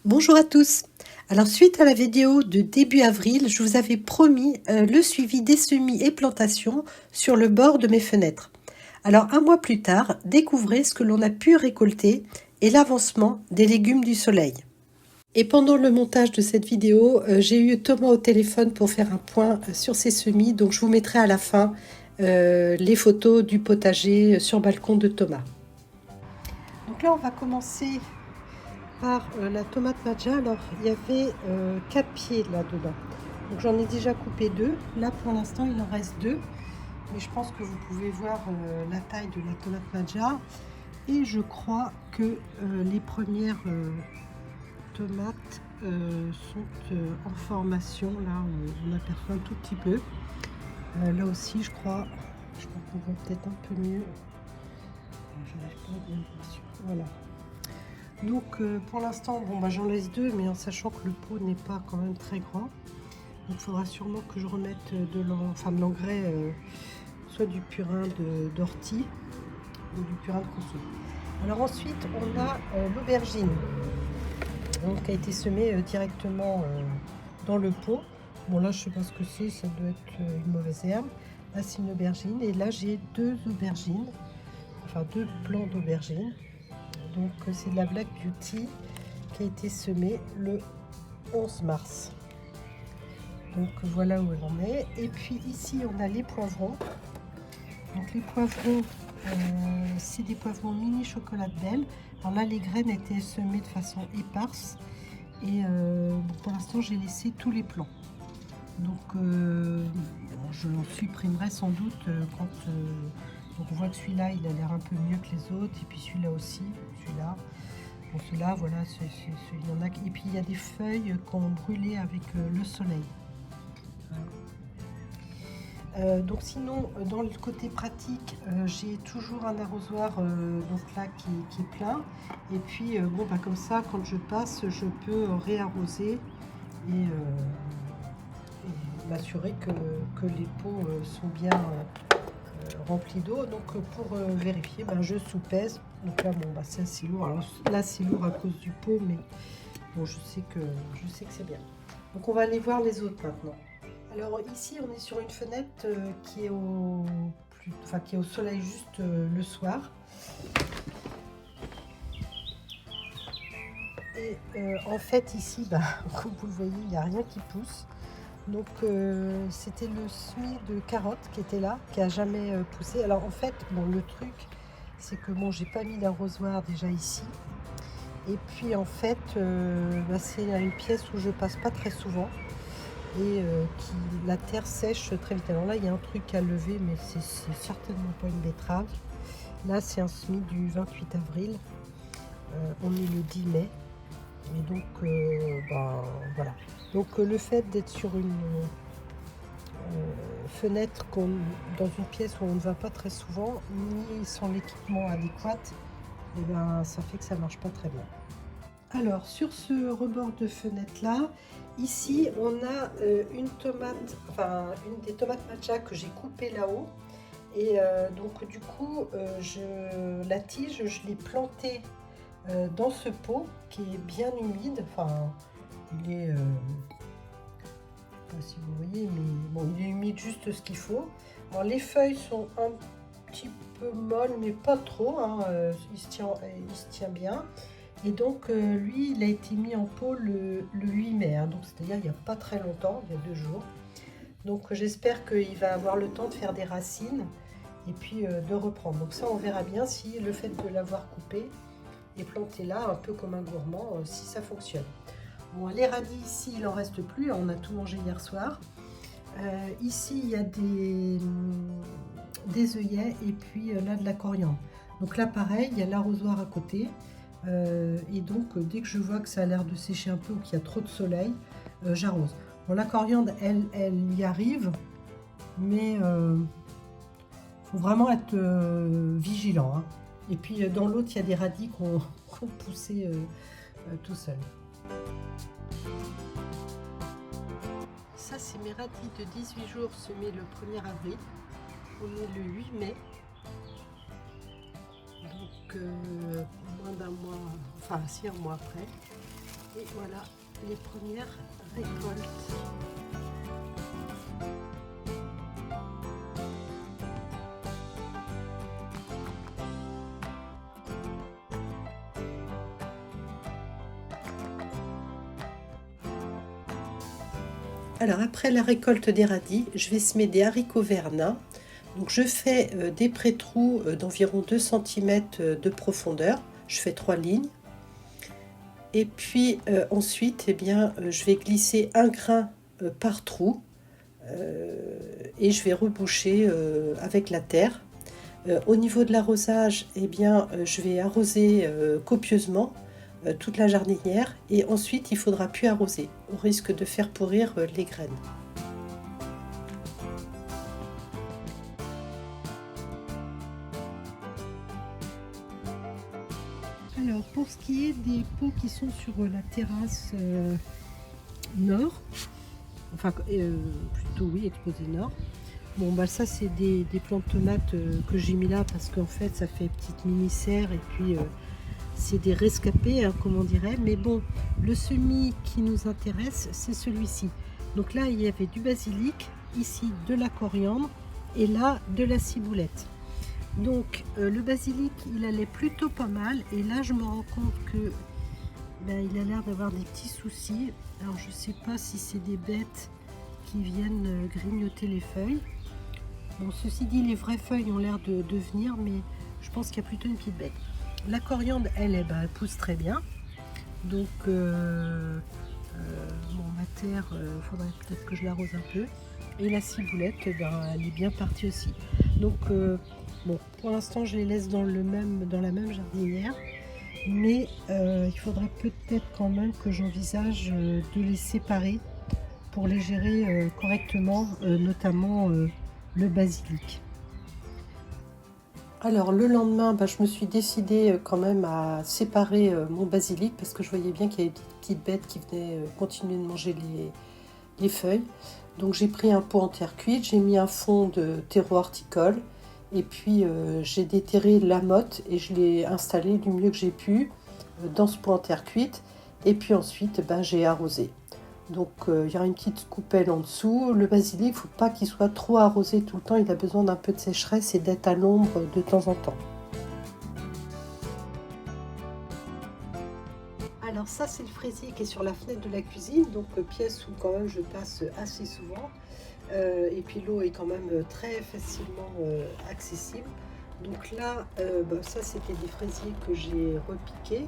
Bonjour à tous. Alors suite à la vidéo de début avril, je vous avais promis le suivi des semis et plantations sur le bord de mes fenêtres. Alors un mois plus tard, découvrez ce que l'on a pu récolter et l'avancement des légumes du soleil. Et pendant le montage de cette vidéo, j'ai eu Thomas au téléphone pour faire un point sur ses semis. Donc je vous mettrai à la fin les photos du potager sur balcon de Thomas. Donc là on va commencer par la tomate Madja. Alors il y avait 4 pieds là dedans, donc j'en ai déjà coupé 2. Là pour l'instant il en reste 2, mais je pense que vous pouvez voir la taille de la tomate Madja, et je crois que les premières tomates sont en formation. Là on aperçoit un tout petit peu, là aussi je crois qu'on voit peut-être un peu mieux. Je n'arrive pas à bien voir sur... Voilà. Donc pour l'instant, j'en laisse 2, mais en sachant que le pot n'est pas quand même très grand. Donc il faudra sûrement que je remette de l'engrais, soit du purin d'ortie ou du purin de conso. Alors ensuite, on a l'aubergine, qui a été semée directement dans le pot. Bon là, je sais pas ce que c'est, ça doit être une mauvaise herbe. Là, c'est une aubergine, et là j'ai 2 aubergines, enfin 2 plants d'aubergines. Donc c'est de la Black Beauty qui a été semée le 11 mars. Donc voilà où elle en est. Et puis ici on a les poivrons. Donc les poivrons, c'est des poivrons mini chocolat belle. Alors là les graines étaient semées de façon éparse, et pour l'instant j'ai laissé tous les plants. Donc je supprimerai sans doute quand donc on voit que celui-là il a l'air un peu mieux que les autres, et puis celui-là aussi, celui-là. Bon, ceux-là, voilà, il y en a. Et puis il y a des feuilles qu'on brûlait avec le soleil. Donc sinon, dans le côté pratique, j'ai toujours un arrosoir donc là qui est plein. Et puis comme ça, quand je passe, je peux réarroser et m'assurer que les pots sont bien remplis d'eau. Donc pour vérifier, je soupèse. Donc là c'est assez lourd. Alors là c'est lourd à cause du pot, mais bon, je sais que c'est bien. Donc on va aller voir les autres maintenant. Alors ici on est sur une fenêtre qui est au soleil juste le soir. Et en fait ici, comme vous le voyez, il n'y a rien qui pousse. Donc c'était le semis de carottes qui était là, qui a jamais poussé. Alors en fait, le truc, c'est que j'ai pas mis d'arrosoir déjà ici. Et puis en fait, c'est une pièce où je passe pas très souvent, et la terre sèche très vite. Alors là, il y a un truc à lever, mais c'est certainement pas une betterave. Là, c'est un semis du 28 avril. On est le 10 mai. Et donc, voilà. Donc, le fait d'être sur une fenêtre dans une pièce où on ne va pas très souvent, ni sans l'équipement adéquat, ça fait que ça marche pas très bien. Alors, sur ce rebord de fenêtre là, ici, on a une tomate, une des tomates matcha que j'ai coupée là-haut. Et donc, du coup, la tige, je l'ai plantée dans ce pot qui est bien humide. Il est, je sais pas si vous voyez, mais il est humide juste ce qu'il faut. Alors les feuilles sont un petit peu molles, mais pas trop, il se tient bien. Et donc lui, il a été mis en pot le 8 mai, donc c'est-à-dire il n'y a pas très longtemps, il y a 2 jours. Donc j'espère qu'il va avoir le temps de faire des racines et puis de reprendre. Donc ça, on verra bien si le fait de l'avoir coupé et planté là, un peu comme un gourmand, si ça fonctionne. Bon, les radis ici, il n'en reste plus, on a tout mangé hier soir. Ici, il y a des œillets, et puis là, de la coriandre. Donc là, pareil, il y a l'arrosoir à côté. Et donc, dès que je vois que ça a l'air de sécher un peu ou qu'il y a trop de soleil, j'arrose. Bon, la coriandre, elle y arrive, mais faut vraiment être vigilant. Et puis dans l'autre, il y a des radis qu'on poussé tout seul. Ça, c'est mes radis de 18 jours semés le 1er avril. On est le 8 mai. Donc moins d'un mois, un mois après. Et voilà les premières récoltes. Alors après la récolte des radis, je vais semer des haricots verts nains. Donc je fais des pré-trous d'environ 2 cm de profondeur. Je fais 3 lignes. Et puis ensuite, eh bien, je vais glisser un grain par trou et je vais reboucher avec la terre. Au niveau de l'arrosage, eh bien, je vais arroser copieusement toute la jardinière et ensuite il faudra plus arroser au risque de faire pourrir les graines. Alors pour ce qui est des pots qui sont sur la terrasse nord, enfin plutôt oui exposé nord, bon bah ça c'est des plants de tomates que j'ai mis là parce qu'en fait ça fait petite mini serre et puis c'est des rescapés, hein, comme on dirait. Mais bon, le semis qui nous intéresse, c'est celui-ci. Donc là, il y avait du basilic, ici de la coriandre et là de la ciboulette. Donc le basilic, il allait plutôt pas mal. Et là, je me rends compte que ben, il a l'air d'avoir des petits soucis. Alors je sais pas si c'est des bêtes qui viennent grignoter les feuilles. Bon, ceci dit, les vraies feuilles ont l'air de venir, mais je pense qu'il y a plutôt une petite bête. La coriandre, elle ben, pousse très bien. Donc, bon, ma terre, il faudrait peut-être que je l'arrose un peu. Et la ciboulette, ben, elle est bien partie aussi. Donc, bon, pour l'instant, je les laisse dans la même jardinière. Mais il faudrait peut-être quand même que j'envisage de les séparer pour les gérer correctement, notamment le basilic. Alors le lendemain, bah, je me suis décidée quand même à séparer mon basilic parce que je voyais bien qu'il y avait des petites bêtes qui venaient continuer de manger les feuilles. Donc j'ai pris un pot en terre cuite, j'ai mis un fond de terreau horticole et puis j'ai déterré la motte et je l'ai installée du mieux que j'ai pu dans ce pot en terre cuite. Et puis ensuite, bah, j'ai arrosé. Donc il y aura une petite coupelle en dessous. Le basilic, il ne faut pas qu'il soit trop arrosé tout le temps. Il a besoin d'un peu de sécheresse et d'être à l'ombre de temps en temps. Alors ça, c'est le fraisier qui est sur la fenêtre de la cuisine. Donc pièce où quand même je passe assez souvent. Et puis l'eau est quand même très facilement accessible. Donc là, bah, ça c'était des fraisiers que j'ai repiqués.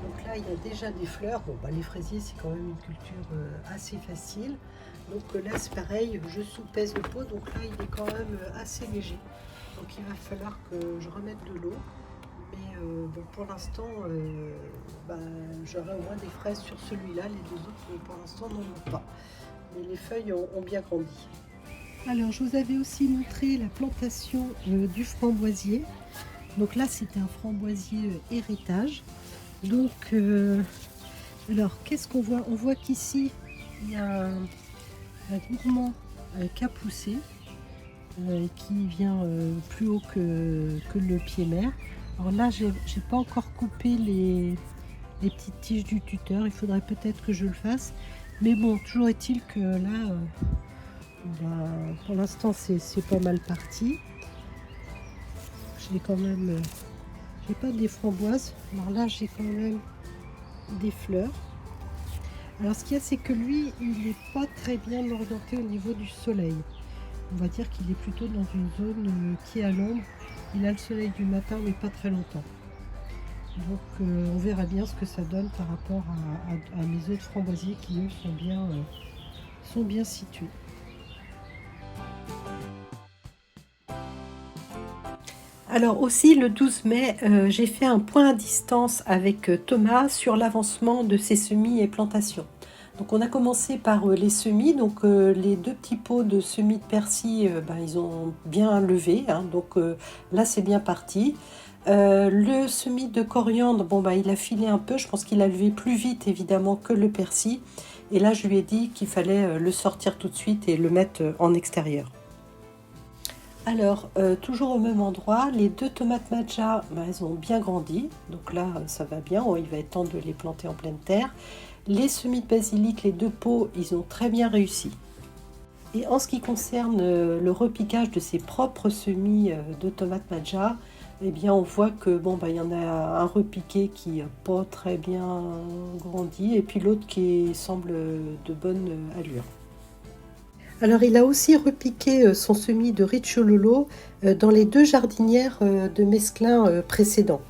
Donc là, il y a déjà des fleurs. Bon, bah, les fraisiers, c'est quand même une culture assez facile. Donc là, c'est pareil, je sous-pèse le pot. Donc là, il est quand même assez léger. Donc il va falloir que je remette de l'eau. Mais bon, pour l'instant, bah, j'aurai au moins des fraises sur celui-là. Les deux autres, pour l'instant, n'en ont pas. Mais les feuilles ont bien grandi. Alors, je vous avais aussi montré la plantation du framboisier. Donc là, c'était un framboisier héritage. Donc, alors, qu'est-ce qu'on voit? On voit qu'ici, il y a un gourmand qui a poussé, qui vient plus haut que le pied mère. Alors là, j'ai pas encore coupé les petites tiges du tuteur. Il faudrait peut-être que je le fasse. Mais bon, toujours est-il que là, bah, pour l'instant, c'est pas mal parti. J'ai quand même... j'ai pas des framboises, alors là j'ai quand même des fleurs. Alors ce qu'il y a, c'est que lui, il n'est pas très bien orienté au niveau du soleil. On va dire qu'il est plutôt dans une zone qui est à l'ombre. Il a le soleil du matin, mais pas très longtemps. Donc on verra bien ce que ça donne par rapport à mes autres framboisiers qui eux sont bien situés. Alors aussi le 12 mai, j'ai fait un point à distance avec Thomas sur l'avancement de ses semis et plantations. Donc on a commencé par les semis, donc les deux petits pots de semis de persil, ben, ils ont bien levé, hein, donc là c'est bien parti. Le semis de coriandre, bon, ben, il a filé un peu, je pense qu'il a levé plus vite évidemment que le persil. Et là je lui ai dit qu'il fallait le sortir tout de suite et le mettre en extérieur. Alors, toujours au même endroit, les deux tomates matcha, ben, elles ont bien grandi. Donc là, ça va bien. Il va être temps de les planter en pleine terre. Les semis de basilic, les deux pots, ils ont très bien réussi. Et en ce qui concerne le repiquage de ses propres semis de tomates Madja, eh bien on voit que bon, il y en a un repiqué qui n'a pas très bien grandi et puis l'autre qui semble de bonne allure. Alors il a aussi repiqué son semis de Ricciololo dans les deux jardinières de mesclin précédents.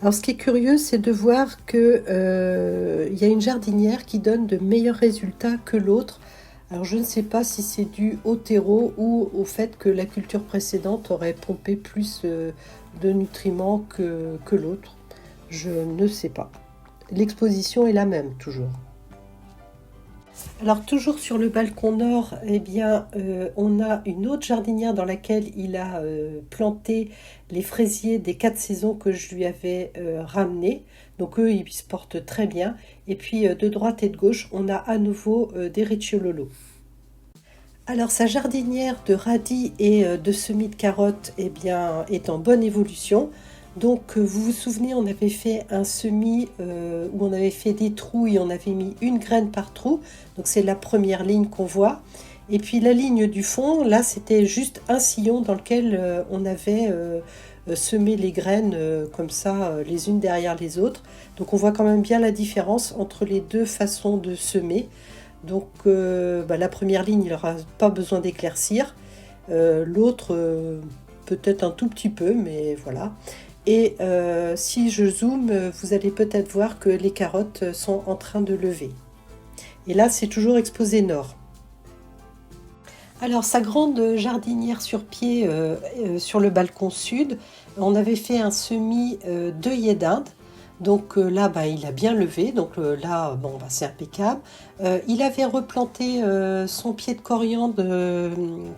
Alors ce qui est curieux, c'est de voir qu'il y a une jardinière qui donne de meilleurs résultats que l'autre. Alors je ne sais pas si c'est dû au terreau ou au fait que la culture précédente aurait pompé plus de nutriments que l'autre. Je ne sais pas. L'exposition est la même toujours. Alors toujours sur le balcon nord, eh bien, on a une autre jardinière dans laquelle il a planté les fraisiers des 4 saisons que je lui avais ramenés. Donc eux, ils se portent très bien. Et puis de droite et de gauche, on a à nouveau des Ricciololo. Alors sa jardinière de radis et de semis de carottes eh bien, est en bonne évolution. Donc vous vous souvenez, on avait fait un semis où on avait fait des trous et on avait mis une graine par trou. Donc c'est la première ligne qu'on voit. Et puis la ligne du fond, là c'était juste un sillon dans lequel on avait semé les graines comme ça, les unes derrière les autres. Donc on voit quand même bien la différence entre les deux façons de semer. Donc la première ligne, il n'aura pas besoin d'éclaircir. L'autre, peut-être un tout petit peu, mais voilà. Et si je zoome, vous allez peut-être voir que les carottes sont en train de lever. Et là, c'est toujours exposé nord. Alors, sa grande jardinière sur pied sur le balcon sud, on avait fait un semis d'œillets d'Inde. Donc là, il a bien levé, donc là, c'est impeccable. Il avait replanté son pied de coriandre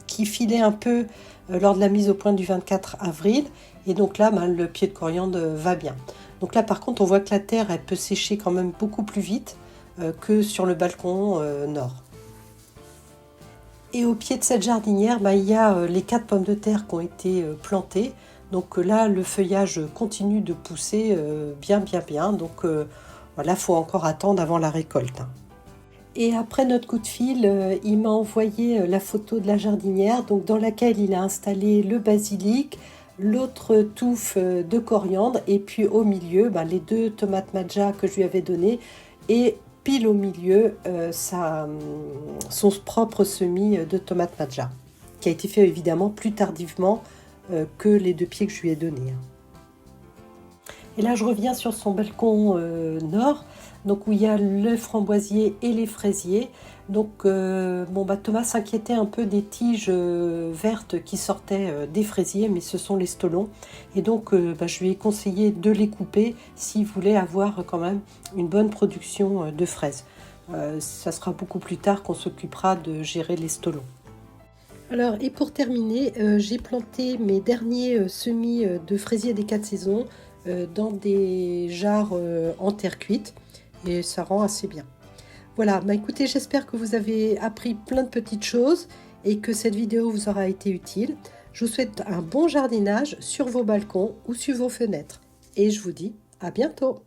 qui filait un peu lors de la mise au point du 24 avril. Et donc là, le pied de coriandre va bien. Donc là, par contre, on voit que la terre, elle peut sécher quand même beaucoup plus vite que sur le balcon nord. Et au pied de cette jardinière, il y a les 4 pommes de terre qui ont été plantées. Donc là, le feuillage continue de pousser bien. Donc voilà, il faut encore attendre avant la récolte. Et après notre coup de fil, il m'a envoyé la photo de la jardinière, donc dans laquelle il a installé le basilic, l'autre touffe de coriandre, et puis au milieu, les 2 tomates Madja que je lui avais données, et pile au milieu, son propre semis de tomates Madja, qui a été fait évidemment plus tardivement que les 2 pieds que je lui ai donnés. Et là, je reviens sur son balcon nord, donc où il y a le framboisier et les fraisiers. Donc, Thomas s'inquiétait un peu des tiges vertes qui sortaient des fraisiers, mais ce sont les stolons. Et donc, je lui ai conseillé de les couper s'il voulait avoir quand même une bonne production de fraises. Ça sera beaucoup plus tard qu'on s'occupera de gérer les stolons. Alors, et pour terminer, j'ai planté mes derniers semis de fraisiers des 4 saisons dans des jarres en terre cuite et ça rend assez bien. Voilà, écoutez, j'espère que vous avez appris plein de petites choses et que cette vidéo vous aura été utile. Je vous souhaite un bon jardinage sur vos balcons ou sur vos fenêtres et je vous dis à bientôt.